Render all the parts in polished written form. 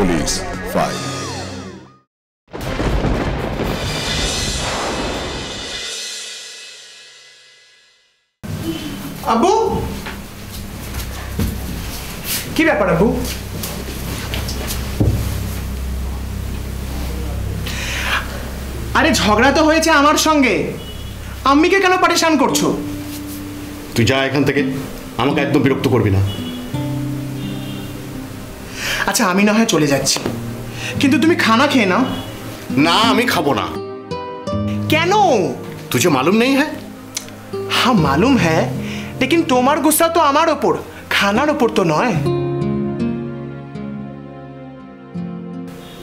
Police file. আব্বু, কি ব্যাপার আব্বু? আরে ঝগড়া তো হয়েছে আমার সঙ্গে, আম্মিকে কেন পারেশান করছো? তুই যা এখান থেকে, আমাকে একদম বিরক্ত করবি না। আচ্ছা আমি না হয় চলে যাচ্ছি, কিন্তু তুমি খানা খেয়ে নাও। না আমি খাবো না। কেন? तुझे मालूम नहीं है? हाँ मालूम है, लेकिन তোমার गुस्सा तो আমার ওপর, খানার ওপর তো নয়।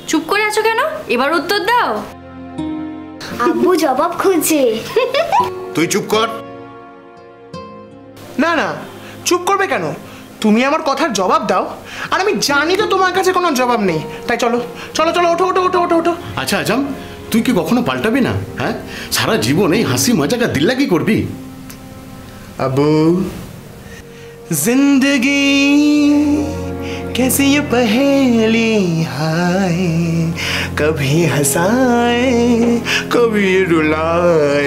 চুপ করে আছো কেন? এবার উত্তর দাও। আব্বু জবাব খুঁজছে। তুই চুপ কর। না না, চুপ করবে কেন? তুমি আমার কথার জবাব দাও, আর আমি জানি তো তোমার কাছে কোনো জবাব নেই, তাই চলো চলো চলো, ওঠো ওঠো ওঠো ওঠো ওঠো। আচ্ছা আজম, তুই কি কখনো পাল্টাবি না? হ্যাঁ, সারা জীবন এই হাসি মজাকা দিল্লা কি করবি? अबू जिंदगी कैसी ये पहेली हाय, कभी हंसाए कभी रुलाए।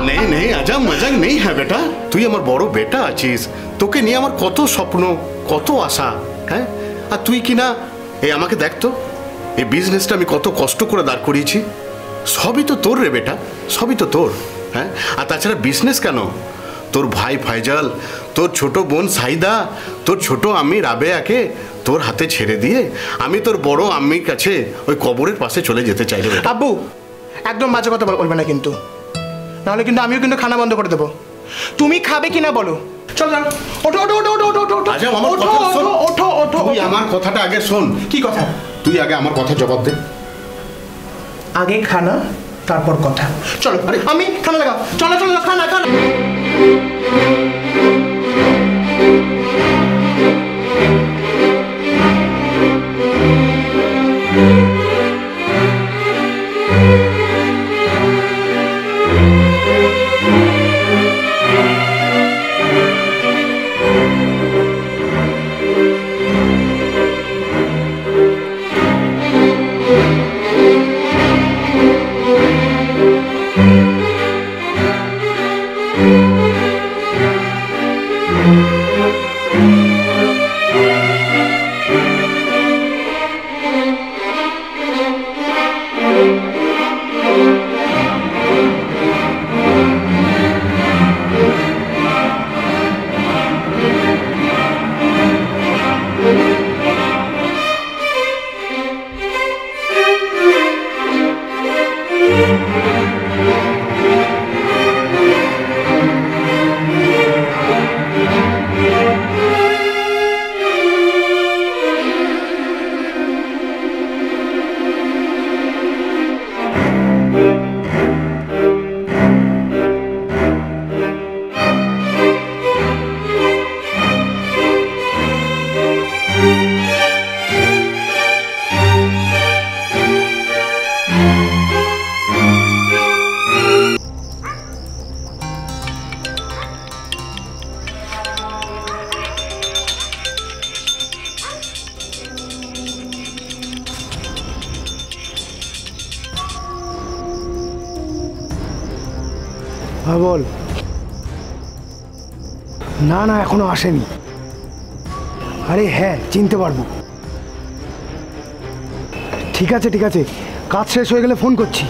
नहीं नहीं আজম, মজাক নেই হ্যাঁ বেটা, তুই আমার বড় বেটা আছিস, তোকে নিয়ে আমার কত স্বপ্ন কত আশা। হ্যাঁ, আর তুই কি না, এই আমাকে দেখ তো, এই বিজনেসটা আমি কত কষ্ট করে দাঁড় করিয়েছি, সবই তো তোর রে বেটা, সবই তো তোর। হ্যাঁ, আর তাছাড়া বিজনেস কেন, তোর ভাই ফাইজাল, তোর ছোট বোন সাইদা, তোর ছোট আম্মি রাবেয়াকে তোর হাতে ছেড়ে দিয়ে আমি তোর বড় আম্মির কাছে ওই কবরের পাশে চলে যেতে চাই রে বেটা। আব্বু একদম বাজে কথা বলবে না কিন্তু, নাহলে কিন্তু আমিও কিন্তু খানা বন্ধ করে দেবো। তুমি খাবে কিনা বলো? চলো চলো, ওঠো ওঠো ওঠো ওঠো ওঠো ওঠো আজম, আমার ওঠো কথা শোন। ওঠো ওঠো। তুই আমার কথাটা আগে শোন। কি কথা? তুই আগে আমার কথা জবাব দে। আগে খানা তারপর কথা। চলো আমি খানা লাগাও, চলো চলো খানা খানা। হ্যাঁ বল। না না এখনো আসেনি। আরে হ্যাঁ চিনতে পারবো। ঠিক আছে ঠিক আছে, কাজ শেষ হয়ে গেলে ফোন করছি।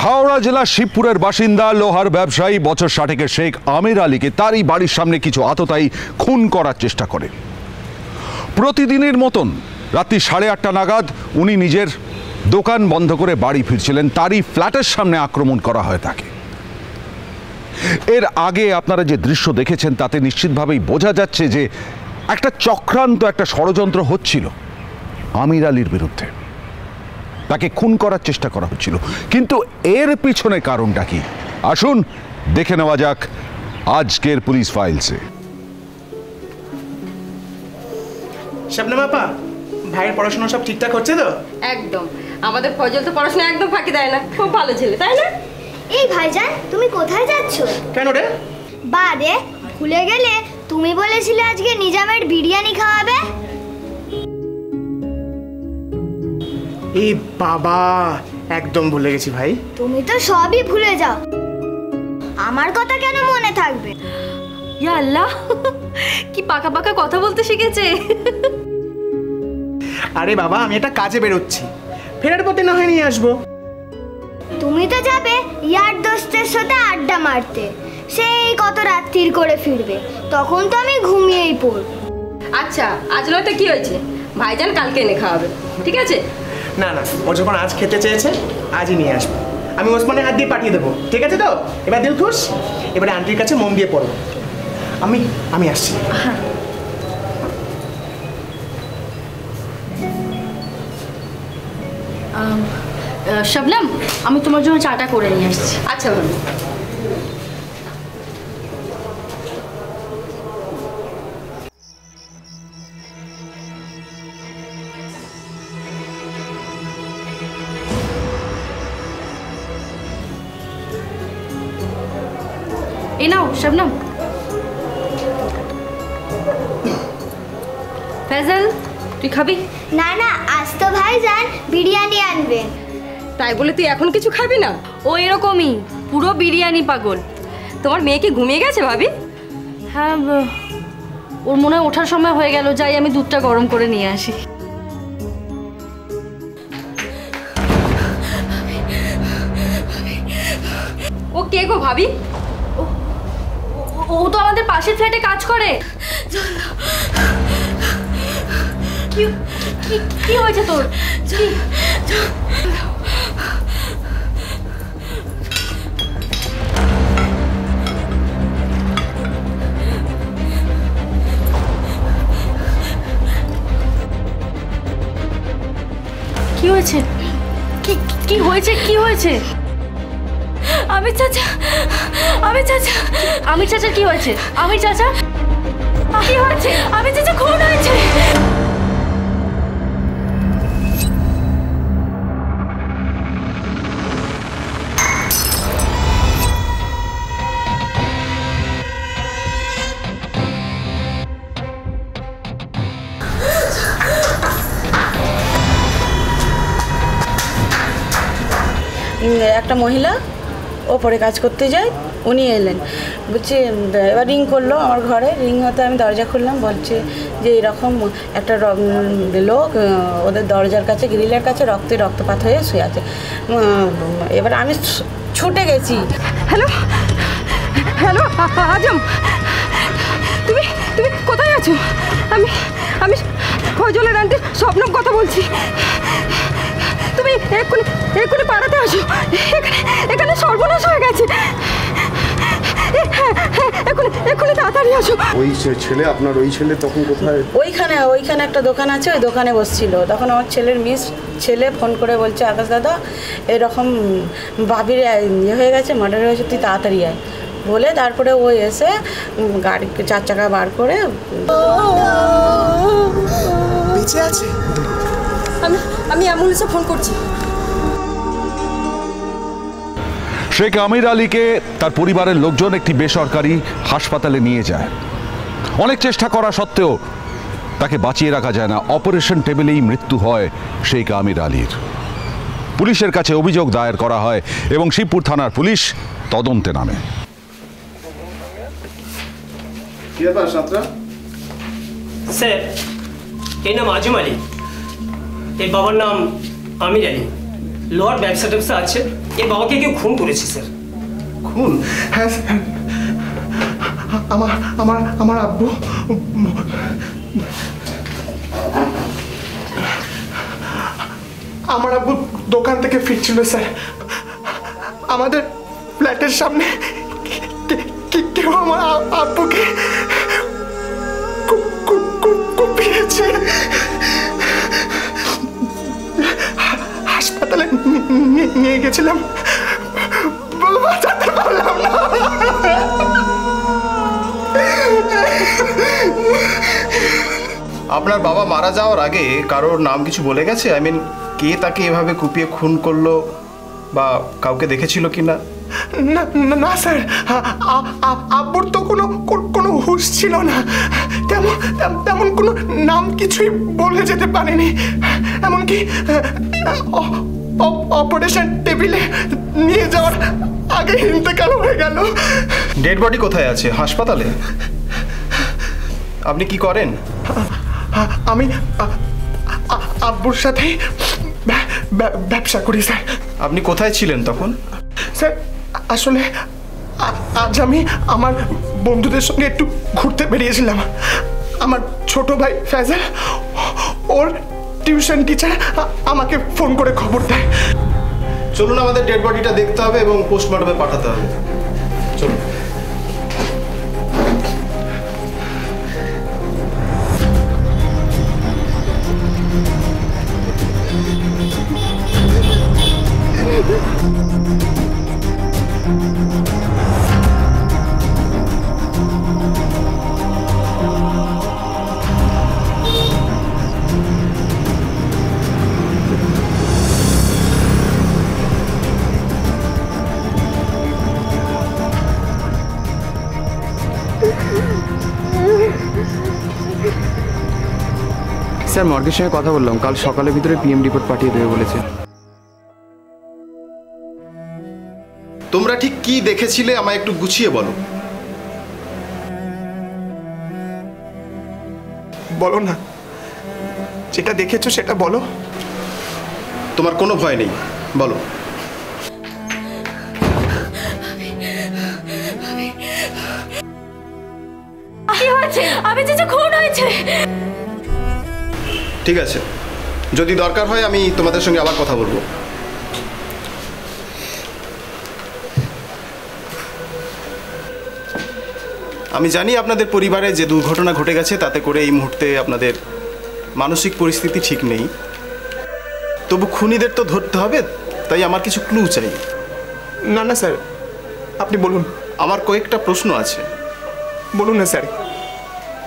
হাওড়া জেলা শিবপুরের বাসিন্দা লোহার ব্যবসায়ী বছর 60-এর শেখ আমির আলীকে তারই বাড়ির সামনে কিছু আততায়ী খুন করার চেষ্টা করে। প্রতিদিনের মতন রাত্রি 8:30 নাগাদ উনি নিজের দোকান বন্ধ করে বাড়ি ফিরছিলেন, তারই ফ্ল্যাটের সামনে আক্রমণ করা হয় তাকে। এর আগে আপনারা যে দৃশ্য দেখেছেন তাতে নিশ্চিতভাবেই বোঝা যাচ্ছে যে একটা চক্রান্ত, একটা ষড়যন্ত্র হচ্ছিল আমির আলীর বিরুদ্ধে। তাকে খুন করার চেষ্টা করা হচ্ছিল, কিন্তু এর পিছনে কারণটা কি আসুন দেখে নেওয়া যাক আজকের পুলিশ ফাইলসে। শবনম আপা, ভাইয়ের পড়াশোনা সব ঠিকঠাক হচ্ছে তো? একদম। আমাদের ফজল তো পড়াশোনা একদম ফাঁকি দেয় না, খুব ভালো ছেলে, তাই না? এই ভাইজান, তুমি কোথায় যাচ্ছ? কেন রে? বাদে ভুলে গেলে তুমি বলেছিলে আজকে নিজামের বিরিয়ানি খাওয়াবে। এই বাবা, একদম ভুলে গেছি ভাই। তুমি তো সবই ভুলে যাও, আমার কথা কেন মনে থাকবে? ইয়া আল্লাহ, কি পাকা পাকা কথা বলতে শিখেছে। আরে বাবা, আমি একটা কাজে বেরোচ্ছি, ফেরার পথে না হয় নিয়ে আসবো। তুমি তো যাবে ইয়ার দোস্তের সাথে আড্ডা মারতে, সেই কত রাত্রির করে ফিরবে, তখন তো আমি ঘুমিয়েই পড়ব। আচ্ছা, আজ নয়তো কি হয়েছে, ভাইজান কালকে এনে খাওয়াবে, ঠিক আছে? না না, ও যখন আজ খেতে চেয়েছে আজই নিয়ে আসবো। আমি ওসমানের হাত দিয়ে পাঠিয়ে দেবো, ঠিক আছে তো? এবার দিল খুশ, এবারে আন্টির কাছে মন দিয়ে পড়বো। আমি আসছি। শবনম, আমি তোমার জন্য চাটা করে নিয়ে আসছি। আচ্ছা ভাবি। এই নাও শবনম। ফেজল, তুই খাবি? না না, আজ তো ভাইজান বিরিয়ানি আনবেন। তাই বলে তুই এখন কিছু খাবি না? ও এরকমই, পুরো বিরিয়ানি পাগল। তোমার মেয়ে কি ঘুমিয়ে গেছে ভাবি? হ্যাঁ, ওর মনে হয় ওঠার সময় হয়ে গেল, যাই আমি দুধটা গরম করে নিয়ে আসি। ও কে গো ভাবি? ও তো আমাদের পাশের ফ্ল্যাটে কাজ করে। কি হয়েছে তোর? কি হয়েছে? কি হয়েছে? কি হয়েছে? আমির চাচা, আমির চাচা কি হয়েছে? আমির চাচা কি হয়েছে? আমির চাচা খুন হয়েছে। একটা মহিলা ওপরে কাজ করতে যায়, উনি এলেন, বলছে এবার রিং করলো আমার ঘরে। রিং হতে আমি দরজা খুললাম, বলছে যে এরকম একটা লোক ওদের দরজার কাছে, গ্রিলের কাছে রক্তপাত হয়ে শুয়ে আছে। এবার আমি ছুটে গেছি। হ্যালো হ্যালো আজম, তুমি কোথায় আছো? আমি ফজলের আন্টি স্বপ্নম কথা বলছি। তুমি এক্ষুনি পাড়াতে আসো, এখানে সর্বনাশ হয়ে গেছে। এক্ষুনি তাড়াতাড়ি আসো। ওই ছেলে, আপনার ওই ছেলে তখন কোথায়? ওইখানে একটা দোকান আছে, ওই দোকানে বসছিল। তখন আমার ছেলে ফোন করে বলছে, আকাশ দাদা এরকম বাবির ইয়ে হয়ে গেছে, মার্ডার হয়েছে, তুই তাড়াতাড়ি আয় বলে তারপরে ও এসে গাড়ি 4 চাকা বার করে। বেঁচে আছে? আমি অ্যাম্বুলেন্সে ফোন করছি। শেখ আমির আলীকে তার পরিবারের লোকজন একটি বেসরকারি হাসপাতালে নিয়ে যায়। অনেক চেষ্টা করা সত্ত্বেও তাকে বাঁচিয়ে রাখা যায় না। অপারেশন টেবিলেই মৃত্যু হয় শেখ আমির আলীর। পুলিশের কাছে অভিযোগ দায়ের করা হয় এবং শিবপুর থানার পুলিশ তদন্তে নামে। স্যার, এর নাম আজম আলী, এর বাবার নাম আমির আলী। লোহার ব্যবসা আছে। এর বাবাকে কেউ খুন করেছে স্যার। খুন? হ্যাঁ স্যার, আমার আব্বু আমার আব্বু দোকান থেকে ফিরছিল স্যার। আমাদের ফ্ল্যাটের সামনে কেউ আমার আব্বুকে কুপিয়েছে। হাসপাতালে নিয়ে গেছিলাম, বাঁচাতে পারলাম না। আপনার বাবা মারা যাওয়ার আগে কারোর নাম কিছু বলে গেছে? আই মিন, কে তাকে এভাবে কুপিয়ে খুন করলো বা কাউকে দেখেছিল কি না? না স্যার, আব্বুর তো কোনো হুঁশ ছিল না। তেমন কোনো নাম কিছুই বলে যেতে পারেনি। এমনকি অপারেশন টেবিলে নিয়ে যাওয়ার আগে ইন্তেকাল হয়ে গেল। ডেড বডি কোথায় আছে? হাসপাতালে? আপনি কি করেন? আমি আব্বুর সাথে ব্যবসা করি স্যার। আপনি কোথায় ছিলেন তখন? স্যার আসলে আজ আমি আমার বন্ধুদের সঙ্গে একটু ঘুরতে বেরিয়েছিলাম। আমার ছোট ভাই ফ্যাজল, ওর টিউশন টিচার আমাকে ফোন করে খবর দেয়। চলুন, আমাদের ডেড বডিটা দেখতে হবে এবং পোস্টমর্টমে পাঠাতে হবে। চলুন। স্যার মর্গের সঙ্গে কথা বললাম, কাল সকালের ভিতরে পিএম রিপোর্ট পাঠিয়ে দেবে বলেছে। তোমরা ঠিক কি দেখেছিলে আমায় একটু গুছিয়ে বলো। বলো না, যেটা দেখেছো সেটা বলো। তোমার কোনো ভয় নেই, বলো। কি হয়েছে? আমি যে খুন হয়েছে। ঠিক আছে, যদি দরকার হয় আমি তোমাদের সঙ্গে আবার কথা বলবো। আমি জানি আপনাদের পরিবারে যে দুর্ঘটনা ঘটে গেছে তাতে করে এই মুহূর্তে আপনাদের মানসিক পরিস্থিতি ঠিক নেই, তবু খুনিদের তো ধরতে হবে, তাই আমার কিছু ক্লু চাই। না না স্যার, আপনি বলুন। আমার কয়েকটা প্রশ্ন আছে। বলুন না স্যার,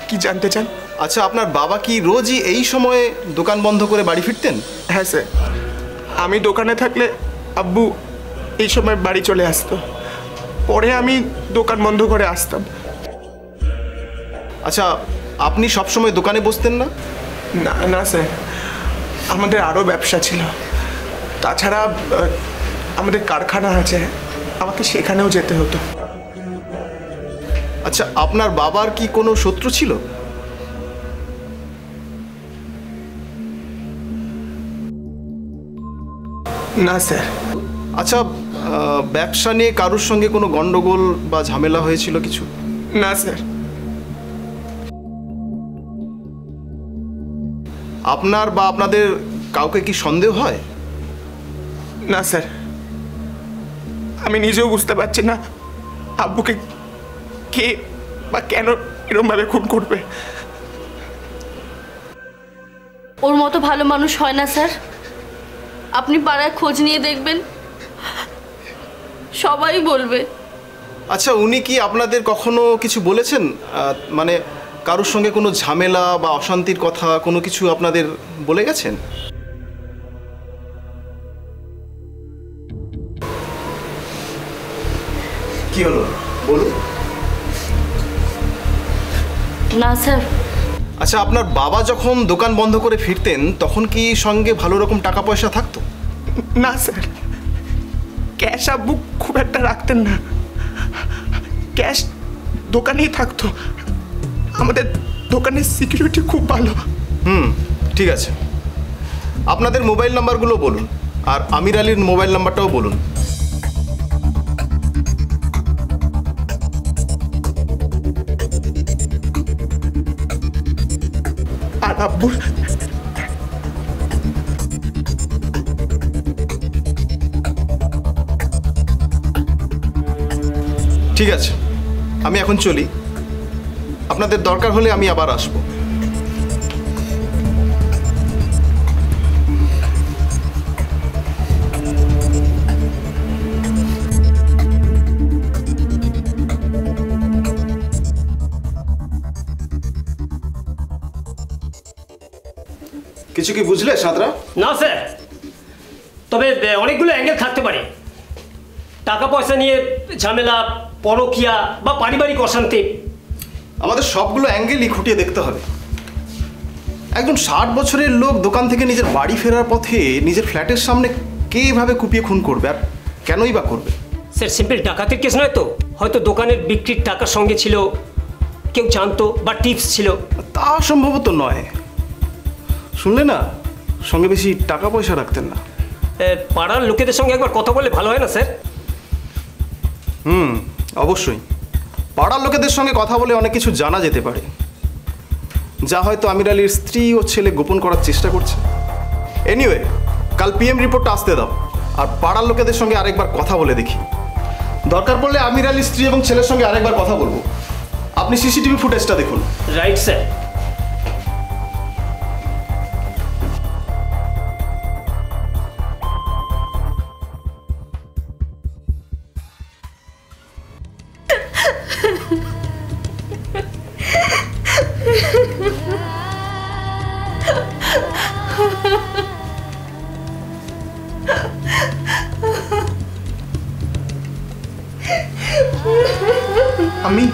কি জানতে চান? আচ্ছা, আপনার বাবা কি রোজই এই সময়ে দোকান বন্ধ করে বাড়ি ফিরতেন? হ্যাঁ স্যার, আমি দোকানে থাকলে আব্বু এই সময় বাড়ি চলে আসতো, পরে আমি দোকান বন্ধ করে আসতাম। আচ্ছা, আপনি সবসময় দোকানে বসতেন না? না না স্যার, আমাদের আরও ব্যবসা ছিল। তাছাড়া আমাদের কারখানা আছে, আমাকে সেখানেও যেতে হতো। আচ্ছা, আপনার বাবার কি কোনো শত্রু ছিল? না স্যার। আচ্ছা, ব্যবসা নিয়ে কারোর সঙ্গে কোনো গন্ডগোল বা ঝামেলা হয়েছিল কিছু? না স্যার। আপনার বা আপনাদের কাউকে কি সন্দেহ হয়? না স্যার, আমি নিজেও বুঝতে পারছি না আব্বুকে কে বা কেন এরকমভাবে খুন করবে। ওর মতো ভালো মানুষ হয় না স্যার। আপনি পাড়ায় খোঁজ নিয়ে দেখবেন, সবাই বলবে। আচ্ছা, উনি কি আপনাদের কখনো কিছু বলেছেন? মানে কারোর সঙ্গে কোনো ঝামেলা বা অশান্তির কথা কোনো কিছু আপনাদের বলে গেছেন? কি হলো বলুন। না স্যার। আচ্ছা, আপনার বাবা যখন দোকান বন্ধ করে ফিরতেন তখন কি সঙ্গে ভালো রকম টাকা পয়সা থাকতো? না স্যার, ক্যাশ আব্বু খুব একটা রাখতেন না, ক্যাশ দোকানেই থাকতো। আমাদের দোকানের সিকিউরিটি খুব ভালো। ঠিক আছে, আপনাদের মোবাইল নাম্বারগুলো বলুন, আর আমির আলীর মোবাইল নাম্বারটাও বলুন। আর আব্বুর ঠিক আছে, আমি এখন চলি। আপনাদের দরকার হলে আমি আবার আসবো। কিছু কি বুঝলে সাঁতরা? না স্যার, তবে অনেকগুলো অ্যাঙ্গেল থাকতে পারে। টাকা পয়সা নিয়ে ঝামেলা, পরকীয়া বা পারিবারিক অশান্তি। আমাদের সবগুলো অ্যাঙ্গেলই খুঁটিয়ে দেখতে হবে। একজন 60 বছরের লোক দোকান থেকে নিজের বাড়ি ফেরার পথে নিজের ফ্ল্যাটের সামনে কে এভাবে কুপিয়ে খুন করবে, আর কেনই বা করবে? স্যার সিম্পল ডাকাতির কেস নয় তো, হয়তো দোকানের বিক্রির টাকার সঙ্গে ছিল, কেউ জানতো বা টিপস ছিল। তা সম্ভবত নয়। শুনলে না, সঙ্গে বেশি টাকা পয়সা রাখতেন না। পাড়ার লোকেদের সঙ্গে একবার কথা বলে ভালো হয় না স্যার? অবশ্যই পাড়ার লোকেদের সঙ্গে কথা বলে অনেক কিছু জানা যেতে পারে, যা হয়তো আমির আলীর স্ত্রী ও ছেলে গোপন করার চেষ্টা করছে। এনিওয়ে, কাল পিএম রিপোর্টটা আসতে দাও, আর পাড়ার লোকেদের সঙ্গে আরেকবার কথা বলে দেখি। দরকার পড়লে আমির আলীর স্ত্রী এবং ছেলের সঙ্গে আরেকবার কথা বলবো। আপনি সিসিটিভি ফুটেজটা দেখুন। Right sir. আমি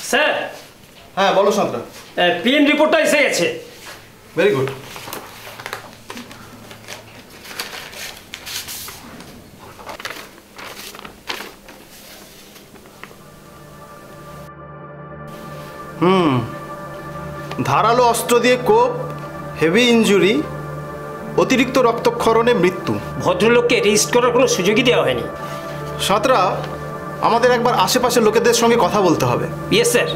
স্যার। হ্যাঁ বলো সাঁতরা। পিএম রিপোর্টটা এসে গেছে। Very good. ধারালো অস্ত্র দিয়ে কোপ, হেভি ইনজুরি, অতিরিক্ত রক্তক্ষরণে মৃত্যু। ভদ্রলোককে রেজিস্ট করার কোনো সুযোগই দেওয়া হয়নি। সাঁতরা, আমাদের একবার আশেপাশের লোকেদের সঙ্গে কথা বলতে হবে। Yes sir.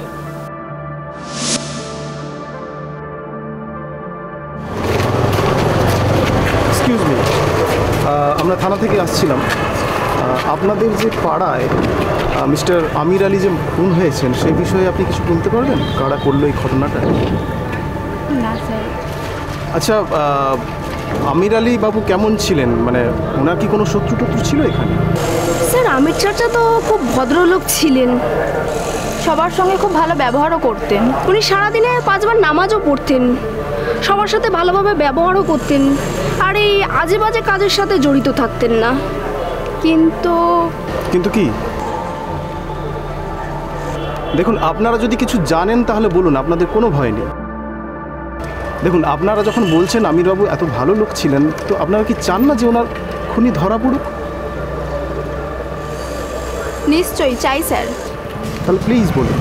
এক্সকিউজ মি, আমরা থানা থেকে আসছিলাম। আপনাদের যে পাড়ায় মিস্টার আমির আলী যে খুন হয়েছেন সেই বিষয়ে আপনি কিছু বলতে পারবেন? কারা করলো এই ঘটনাটা? না স্যার। আচ্ছা, আমির আলী বাবু কেমন ছিলেন? মানে ওনার কি কোনো শত্রু টত্রু ছিল এখানে? স্যার আমির চাচা তো খুব ভদ্রলোক ছিলেন, সবার সঙ্গে খুব ভালো ব্যবহারও করতেন। উনি সারাদিনে 5 বার নামাজও পড়তেন, সবার সাথে ভালোভাবে ব্যবহারও করতেন, আর এই আজে বাজে কাজের সাথে জড়িত থাকতেন না। কিন্তু কি? দেখুন, আপনারা যদি কিছু জানেন তাহলে বলুন, আপনাদের কোনো ভয় নেই। দেখুন, আপনারা যখন বলছেন আমিরবাবু এত ভালো লোক ছিলেন, তো আপনারা কি চান না যে ওনার খুনি ধরা পড়ুক? নিশ্চয়ই চাই স্যার। তাহলে প্লিজ বলুন।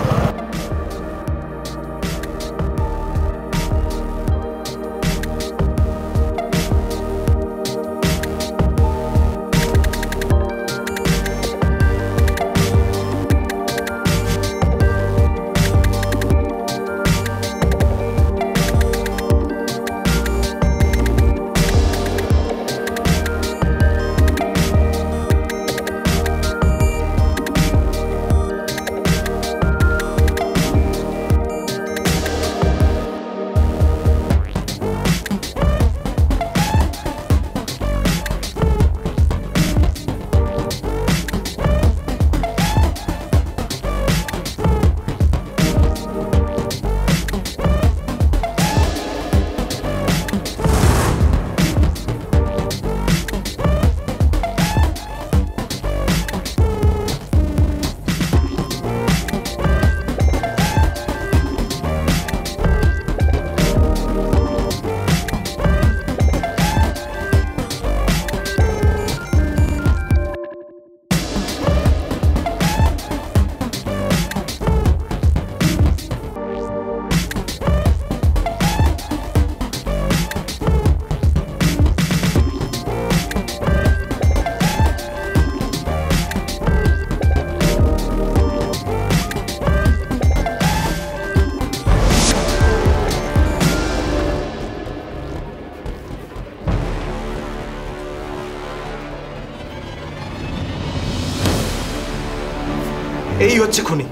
হচ্ছে খুনি।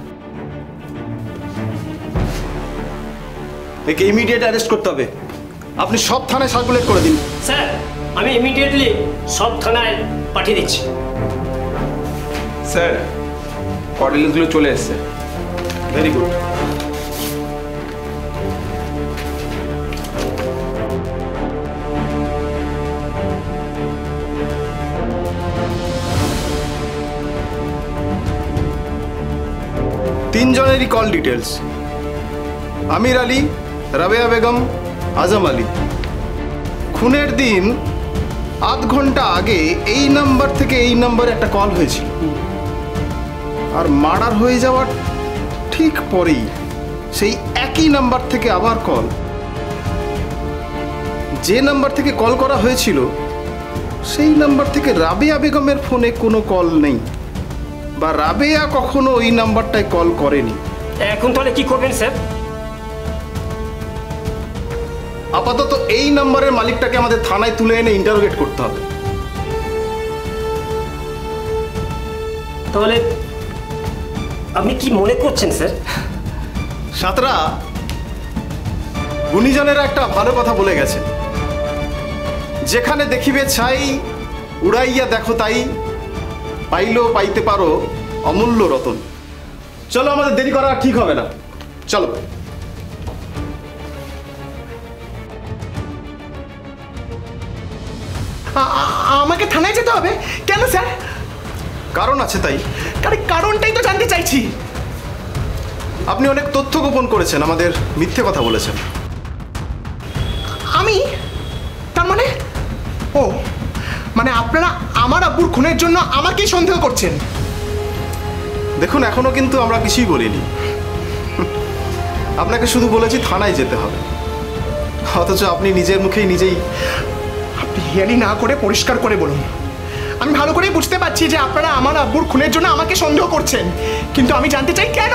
একে ইমিডিয়েট অ্যারেস্ট করতে হবে। আপনি সব থানায় সার্কুলেট করে দিন। স্যার আমি ইমিডিয়েটলি সব থানায় পাঠিয়ে দিচ্ছি। স্যার অর্ডিনেন্সগুলো চলে এসছে। Very good. তিনজনেরই কল ডিটেলস: আমির আলী, রাবেয়া বেগম, আজম আলী। খুনের দিন আধ ঘন্টা আগে এই নাম্বার থেকে এই নাম্বারে একটা কল হয়েছিল, আর মার্ডার হয়ে যাওয়ার ঠিক পরেই সেই একই নাম্বার থেকে আবার কল। যে নাম্বার থেকে কল করা হয়েছিল সেই নাম্বার থেকে রাবেয়া বেগমের ফোনে কোনো কল নেই, বা রাবেয়া কখনো ওই নাম্বারটায় কল করেনি। এখন তাহলে কি করবেন স্যার? আপাতত এই নাম্বারের মালিকটাকে আমাদের থানায় তুলে এনে ইন্টারোগেট করতে হবে। তাহলে আপনি কি মনে করছেন স্যার? সাতরা, গুণীজনেরা একটা ভালো কথা বলে গেছে, যেখানে দেখিবে ছাই উড়াইয়া দেখো তাই, পাইলেও পাইতে পারো অমূল্য রতন। চলো, আমাদের দেরি করা ঠিক হবে না, চলো। আমাকে থানায় যেতে হবে কেন স্যার? কারণ আছে তাই। আরে কারণটাই তো জানতে চাইছি। আপনি অনেক তথ্য গোপন করেছেন, আমাদের মিথ্যে কথা বলেছেন। আমি? তার মানে? ও মানে আপনারা আমার আব্বুর খুনের জন্য আমাকেই সন্দেহ করছেন? দেখুন, এখনো কিন্তু আমরা কিছুই বলিনি। আপনাকে শুধু বলেছি থানায় যেতে হবে, অথচ আপনি নিজের মুখেই নিজেই। আপনি হিয়ারি না করে পরিষ্কার করে বলুন। আমি ভালো করেই বুঝতে পারছি যে আপনারা আমার আব্বুর খুনের জন্য আমাকে সন্দেহ করছেন, কিন্তু আমি জানতে চাই কেন।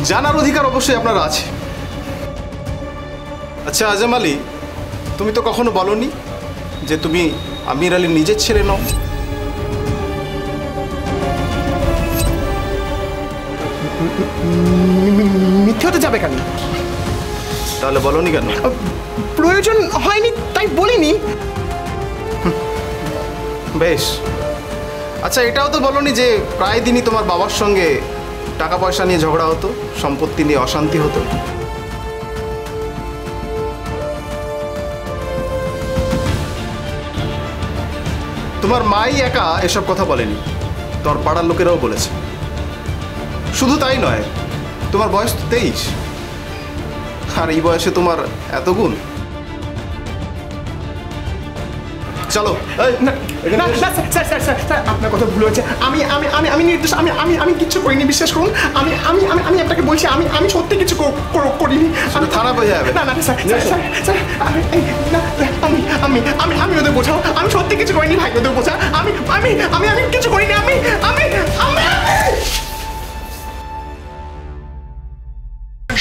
জানার অধিকার অবশ্যই আপনার আছে। আচ্ছা আজম আলী, তুমি তো কখনো বলনি যে তুমি আমির আলীর নিজের ছেলে নও। মিথ্যে হতে যাবে কেন? তাহলে বলনি কেন? প্রয়োজন হয়নি তাই বলিনি। বেশ, আচ্ছা এটাও তো বলনি যে প্রায় দিনই তোমার বাবার সঙ্গে টাকা পয়সা নিয়ে ঝগড়া হতো, সম্পত্তি নিয়ে অশান্তি হতো। তোমার মাই একা এসব কথা বলেনি, তোমার পাড়ার লোকেরাও বলেছে। শুধু তাই নয়, তোমার বয়স তো 23, আর এই বয়সে তোমার এত গুণ। চলো। আপনার কথা ভুল হয়েছে। আমি নির্দোষ। আমি কিচ্ছু করিনি, বিশ্বাস করুন। আমি আপনাকে বলছি, আমি সত্যি কিছু করিনি। থানা বোঝা যাবে না স্যার, আমি ওদের বোঝাও। আমি সত্যি কিছু করিনি ভাই, ওদের বোঝা। আমি কিছু করিনি।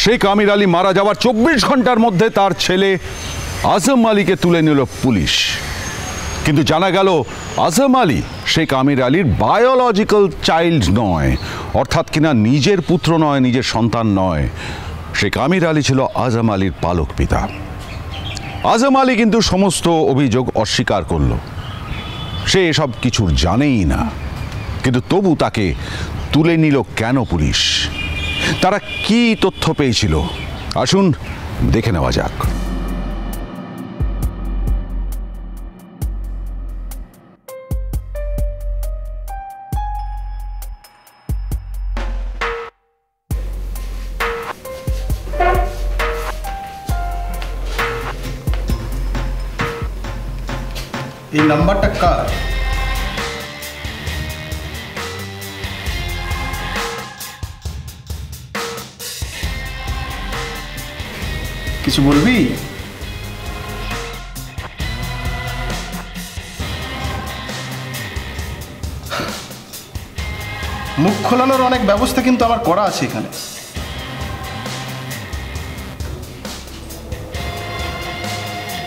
শেখ আমির আলী মারা যাওয়ার 24 ঘন্টার মধ্যে তার ছেলে আজম আলীকে তুলে নিল পুলিশ। কিন্তু জানা গেল আজম আলী শেখ আমির আলীর বায়োলজিক্যাল চাইল্ড নয়, অর্থাৎ কিনা নিজের পুত্র নয়, নিজের সন্তান নয়। শেখ আমির আলী ছিল আজম আলীর পালক পিতা। আজম আলী কিন্তু সমস্ত অভিযোগ অস্বীকার করল, সে এসব কিছু জানেই না। কিন্তু তবু তাকে তুলে নিল কেন পুলিশ? তারা কি তথ্য পেয়েছিল? আসুন দেখে নেওয়া যাক। এই নাম্বারটা কার? কিছু বলবি? মুখ খোলানোর অনেক ব্যবস্থা কিন্তু আমার করা আছে এখানে।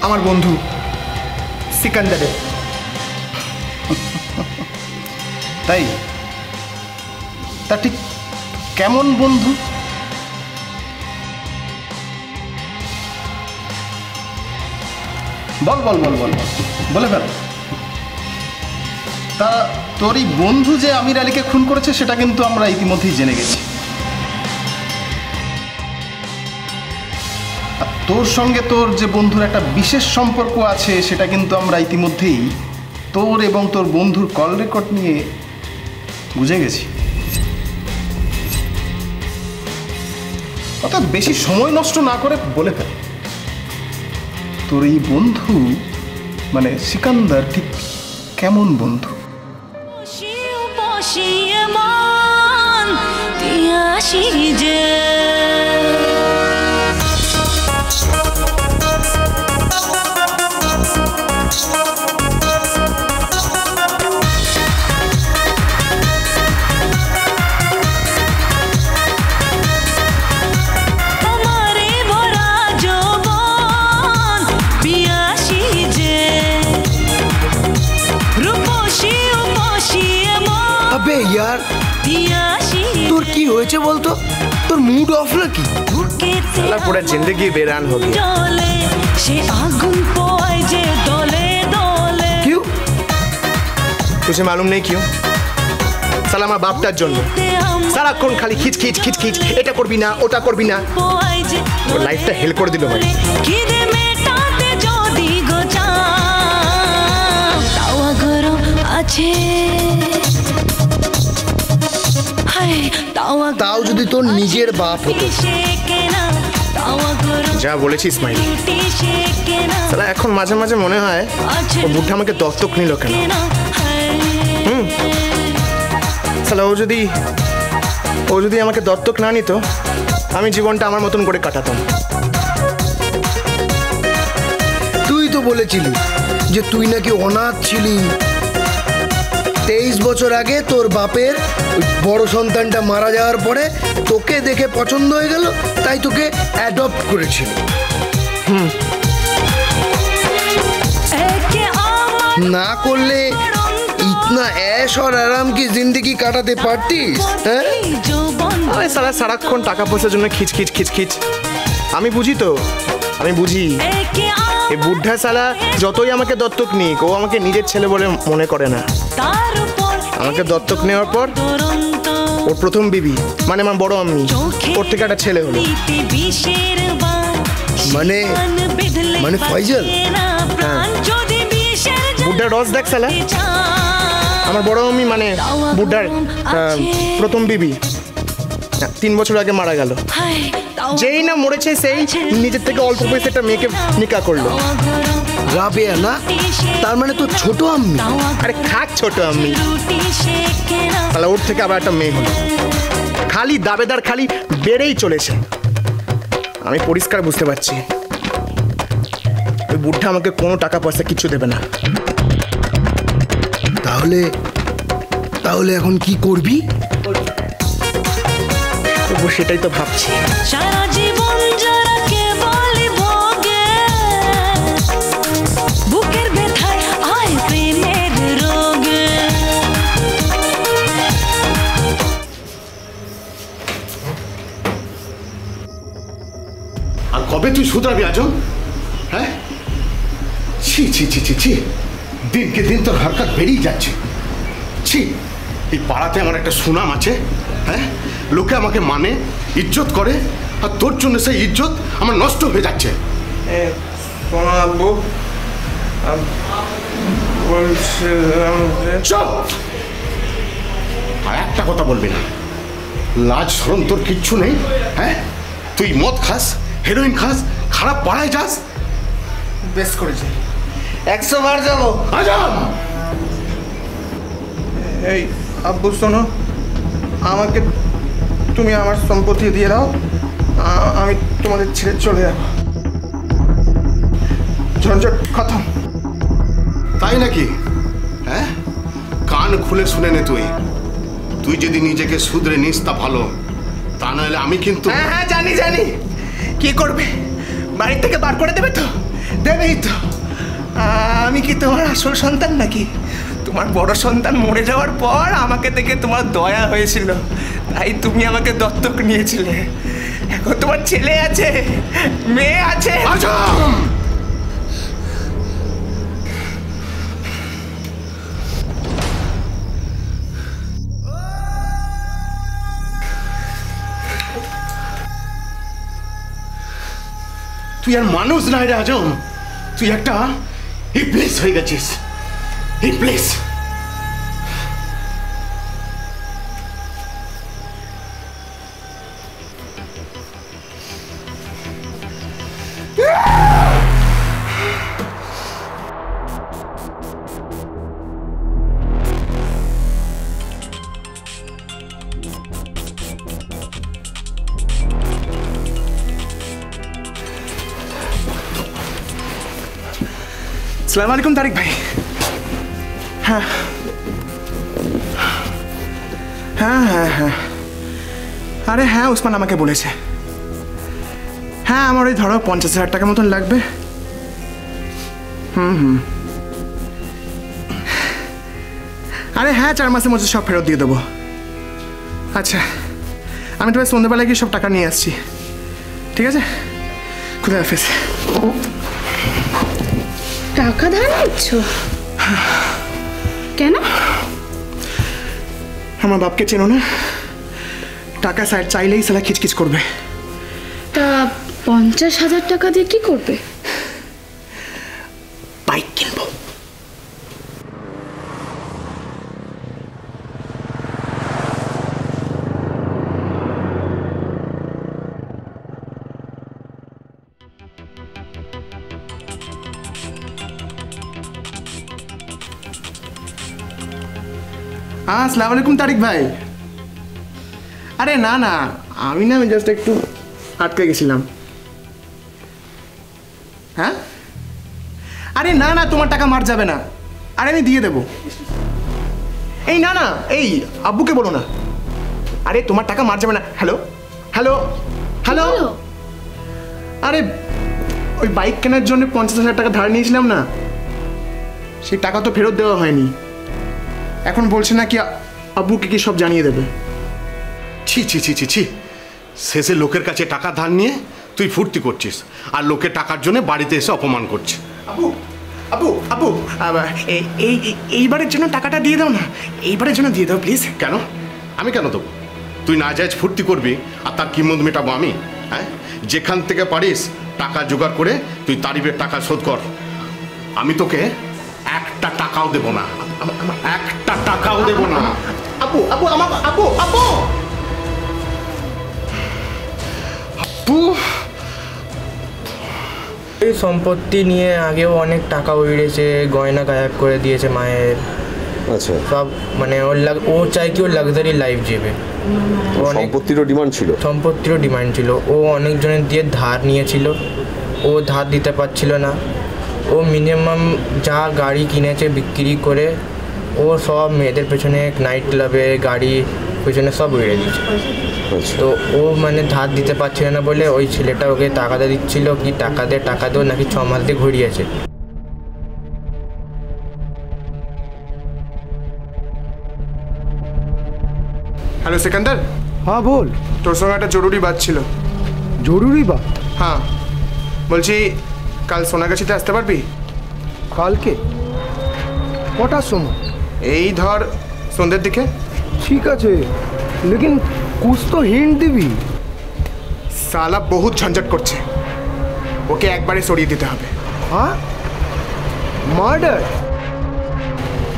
আমার বন্ধু সিকান্দারের। তাই? তা ঠিক কেমন বন্ধু? বল বল বল বল বলে ফেল। তা তোর এই বন্ধু যে আমির আলীকে খুন করেছে সেটা কিন্তু আমরা ইতিমধ্যেই জেনে গেছি। আর তোর সঙ্গে তোর যে বন্ধুর একটা বিশেষ সম্পর্ক আছে সেটা কিন্তু আমরা ইতিমধ্যেই তোর এবং তোর বন্ধুর কল রেকর্ড নিয়ে বুঝে গেছি। অর্থাৎ বেশি সময় নষ্ট না করে বলে ফেল, তোর এই বন্ধু মানে সিকান্দার ঠিক কেমন বন্ধু? यार তোর কি হয়েছে বলতো? তোর মুড অফ নাকি? साला पूरा जिंदगी बेरान हो गया। क्यों? तुझे मालूम नहीं क्यों? साला আমার বাপটার জন্য সারাক্ষণ খালি খিচ খিচ খিচ খিচ, এটা করবি না ওটা করবি না, ওর লাইফটা হেল করে দিল ভাই। তাও যদি তোর নিজের বাপ হতো। যা বলেছিস মাইলি, সালা এখন মাঝে মাঝে মনে হয় ও বুড়া আমাকে দত্তক নিল কেন। সালা ও যদি আমাকে দত্তক না নিত আমি জীবনটা আমার মতন করে কাটাতাম। তুই তো বলেছিলি যে তুই নাকি অনাথ ছিলি। 23 বছর আগে তোর বাপের বড় সন্তানটা মারা যাওয়ার পরে তোকে দেখে পছন্দ হয়ে গেল, তাই তোকে অ্যাডপ্ট করেছিল। না করলে ইতনা ऐश और आराम की जिंदगी কাটাতে পারতিস? হ্যাঁ, সারা সারাক্ষণ টাকা পয়সার জন্য খিচ খিচ খিচ খিচ। আমি বুঝি তো, আমি বুঝি এই বুদ্ধা সালা যতই আমাকে দত্তক নিক ও আমাকে নিজের ছেলে বলে মনে করে না। আমাকে দত্তক নেওয়ার পর ওর প্রথম বিবি মানে আমার বড় আম্মি, ওর থেকে একটা ছেলে হলো। মানে মানে ফয়জল? হ্যাঁ, বুড্ডার রস দেখ সালা। আমার বড় আম্মি মানে বুড্ডার প্রথম বিবি 3 বছর আগে মারা গেল। যেই না মরেছে সেই নিজের থেকে অল্প বয়সে একটা মেয়েকে নিকা করলো। রাবেয়া না? তার মানে তো ছোট আম্মি? আরে খাক ছোট আম্মি, তাহলে ওর থেকে আবার একটা মেয়ে হলো। খালি দাবেদার, খালি বেড়েই চলেছে। আমি পরিষ্কার বুঝতে পারছি ওই বুড়া আমাকে কোনো টাকা পয়সা কিছু দেবে না। তাহলে তাহলে এখন কি করবি? সেটাই তো ভাবছি। সারা জীবন যারা কেবলই ভোগে বুকের ব্যথায় আয় প্রেমের রোগে। আর কবে তুই শুধরাবি আজম? হ্যাঁ, ছি ছি ছি ছি ছি, দিনকে দিন তোর হরকত বেড়েই যাচ্ছে। ছি, এই পাড়াতে আমার একটা সুনাম আছে। হ্যাঁ, লোকে আমাকে মানে, ইজ্জত করে, আর তোর জন্য সেই ইজ্জত আমার নষ্ট হয়ে যাচ্ছে। আর একটা কথা বলবি না, লাজ শরম তোর কিচ্ছু নেই। হ্যাঁ, তুই মদ খাস, হেরোইন খাস, খারাপ পাড়ায় যাস। বেশ করেছি, 100 বার যাবো। আজাম, এই আব্বু শোনো, আমাকে তুমি আমার সম্পত্তি দিয়ে দাও, আমি তোমাদের ছেড়ে চলে যাবো। ঝঞ্ঝট খতম। তাই নাকি? হ্যাঁ, কান খুলে শুনে নে। তুই যদি নিজেকে শুধরে নিস তা ভালো, তা নাহলে আমি কিন্তু। হ্যাঁ হ্যাঁ, জানি জানি। কি করবে? বাড়ির থেকে বার করে দেবে তো? দেবেই তো। আমি কি তোমার আসল সন্তান নাকি? তোমার বড় সন্তান মরে যাওয়ার পর আমাকে দেখে তোমার দয়া হয়েছিল, তাই তুমি আমাকে দত্তক নিয়েছিলে। এখন তোমার ছেলে আছে, মেয়ে আছে। তুই আর মানুষ নাই রে আজম, তুই একটা ইবলিস হয়ে গেছিস, ইবলিস। আসসালামু আলাইকুম তারিক ভাই। হ্যাঁ হ্যাঁ হ্যাঁ হ্যাঁ, আরে হ্যাঁ, ওসমান আমাকে বলেছে। হ্যাঁ, আমার ওই ধরো 50,000 টাকা মতন লাগবে। আরে হ্যাঁ, 4 মাসের মধ্যে সব ফেরত দিয়ে দেবো। আচ্ছা, আমি তোমার সন্ধ্যাবেলায় গিয়ে সব টাকা নিয়ে আসছি, ঠিক আছে? খুদা হাফেজ। টাকা ধার নিচ্ছ কেন? আমার বাপকে চেনো না? টাকা সাইড চাইলেই সালা খিচখিচ করবে। তা 50,000 টাকা দিয়ে কি করবে? বাইক কিনবো। हाँ, अस्सलाम वालेकुम तारिक भाई। আরে না না, আমি না জাস্ট একটু আটকে গেছিলাম। হ্যাঁ, আরে না না, তোমার টাকা মার যাবে না। আরে আমি দিয়ে দেবো। এই না না, এই আব্বুকে বলো না। আরে তোমার টাকা মার যাবে না। হ্যালো হ্যালো হ্যালো, আরে ওই বাইক কেনার জন্য 50,000 টাকা ধার নিয়েছিলাম না, সেই টাকা তো ফেরত দেওয়া হয়নি। এখন বলছে না কি আব্বুকে কি সব জানিয়ে দেবে। ছি ছি ছি ছি ছি, শেষে লোকের কাছে টাকা ধার নিয়ে তুই ফুর্তি করছিস, আর লোকের টাকার জন্য বাড়িতে এসে অপমান করছিস। আব্বু আব্বু আব্বু, এইবারের জন্য টাকাটা দিয়ে দাও না, এইবারের জন্য দিয়ে দাও প্লিজ। কেন? আমি কেন দেবো? তুই না যাইজ ফুর্তি করবি আর তার কিমত মেটাবো আমি? হ্যাঁ, যেখান থেকে পারিস টাকা জোগাড় করে তুই তারিফের টাকা শোধ কর। আমি তোকে একটা টাকাও দেবো না, একটা টাকাও দেবো না। আব্বু আব্বু আমার আব্বু আব্বু এই সম্পত্তি নিয়ে আগেও অনেক টাকা উড়েছে, গয়না গায়েব করে দিয়েছে মায়ের। আচ্ছা, সব মানে ও চাই কি ওর লাক্সারি লাইফ যাবে। সম্পত্তিরও ডিমান্ড ছিল, সম্পত্তিরও ডিমান্ড ছিল। ও অনেকজনের দিয়ে ধার নিয়েছিল, ও ধার দিতে পারছিল না। ও মিনিমাম যা গাড়ি কিনেছে বিক্রি করে ও সব মেয়েদের পেছনে, নাইট ক্লাবে, গাড়ি পেছনে সব উড়ে দিচ্ছে। তো ও মানে ধার দিতে পারছিল না বলে ওই ছেলেটা ওকে টাকা দিচ্ছিল, কি টাকা দে নাকি 6 মাস দিয়ে ঘুরিয়েছে। হ্যালো সিকান্দার। হ্যাঁ বল। তোর সঙ্গে একটা জরুরি বাত ছিল। জরুরি বাত? হ্যাঁ, বলছি কাল সোনাগাছিতে আসতে পারবি? কালকে কটার সময়? এই ধর সন্ধ্যের দিকে। ঠিক আছে, লেকিন কুছ তো হিন্ট দিবি। সালা বহুত ঝঞ্ঝট করছে, ওকে একবারে সরিয়ে দিতে হবে। हाँ মার্ডার?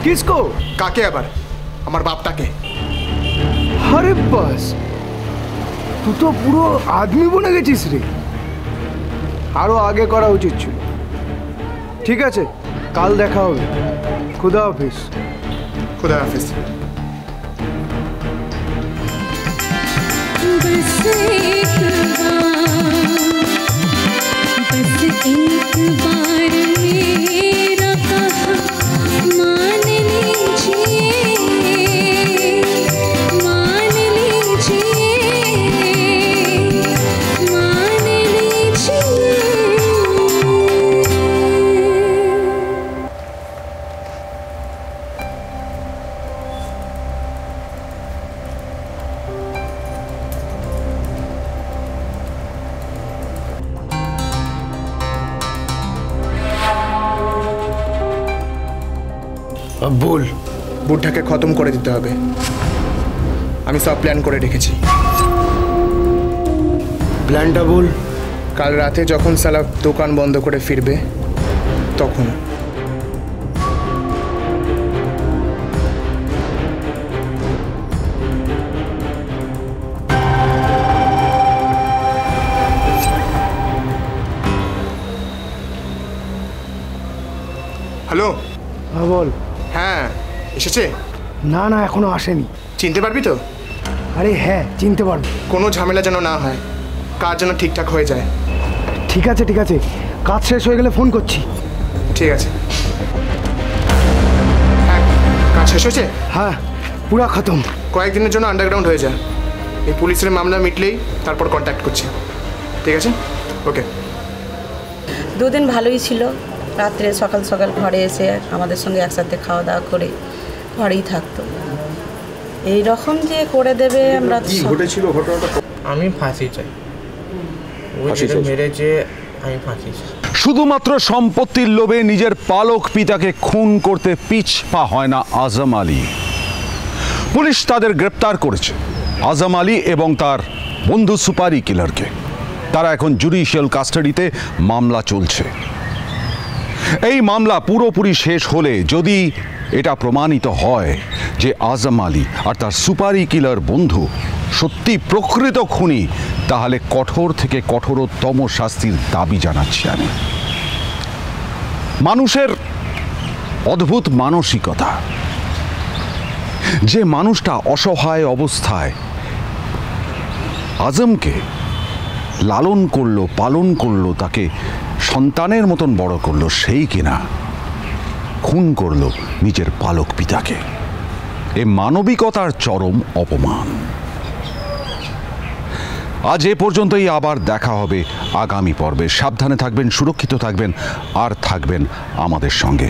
কিসকো? কাকে আবার? আমার বাপটাকে। আরে বাস, তুই তো পুরো আদমি বনে গেছিস রে। আরো আগে করা উচিত ছিল। ঠিক আছে, কাল দেখা হবে। খুদা হাফিজ। খুদা হাফিজ। বল। বুটটাকে খতম করে দিতে হবে। আমি সব প্ল্যান করে রেখেছি। প্ল্যানটা বল। কাল রাতে যখন সালা দোকান বন্ধ করে ফিরবে তখন হ্যালো। হ্যাঁ বল। হ্যাঁ এসেছে? না না এখনো আসেনি। চিনতে পারবি তো? আরে হ্যাঁ চিনতে পারবো। কোনো ঝামেলা যেন না হয়, কাজ যেন ঠিকঠাক হয়ে যায়। ঠিক আছে ঠিক আছে, কাজ শেষ হয়ে গেলে ফোন করছি। ঠিক আছে। হ্যাঁ কাজ শেষ হয়েছে? হ্যাঁ পুরা খতম। কয়েকদিনের জন্য আন্ডারগ্রাউন্ড হয়ে যায়, এই পুলিশের মামলা মিটলেই তারপর কন্ট্যাক্ট করছি। ঠিক আছে, ওকে। 2 দিন ভালোই ছিল। রাত্রে সকাল সকাল ঘরে এসে আমাদের সঙ্গে একসাথে খাওয়া দাওয়া করে ঘরেই থাকতো। এই রকম যে করে দেবে আমরা কি ঘটেছিল ঘটনাটা? আমি ফাঁসি চাই। ও যেটা মেরেছে আমি ফাঁসি চাই। শুধুমাত্র সম্পত্তির লোভে নিজের পালক পিতাকে খুন করতে পিছপা হয় না আজম আলী। পুলিশ তাদের গ্রেপ্তার করেছে, আজম আলী এবং তার বন্ধু সুপারি কিলারকে। তারা এখন জুডিশিয়াল কাস্টাডিতে, মামলা চলছে। এই মামলা পুরোপুরি শেষ হলে যদি এটা প্রমাণিত হয় যে আজম আলী আর তার সুপারি কিলার বন্ধু সত্যি প্রকৃত খুনি, তাহলে কঠোর থেকে কঠোরতম শাস্তির দাবি জানাচ্ছি আমি। মানুষের অদ্ভুত মানসিকতা, যে মানুষটা অসহায় অবস্থায় আজমকে লালন করলো, পালন করলো, তাকে সন্তানের মতন বড় করলো, সেই কিনা খুন করলো নিজের পালক পিতাকে। এ মানবিকতার চরম অপমান। আজ এ পর্যন্তই, আবার দেখা হবে আগামী পর্বে। সাবধানে থাকবেন, সুরক্ষিত থাকবেন আর থাকবেন আমাদের সঙ্গে।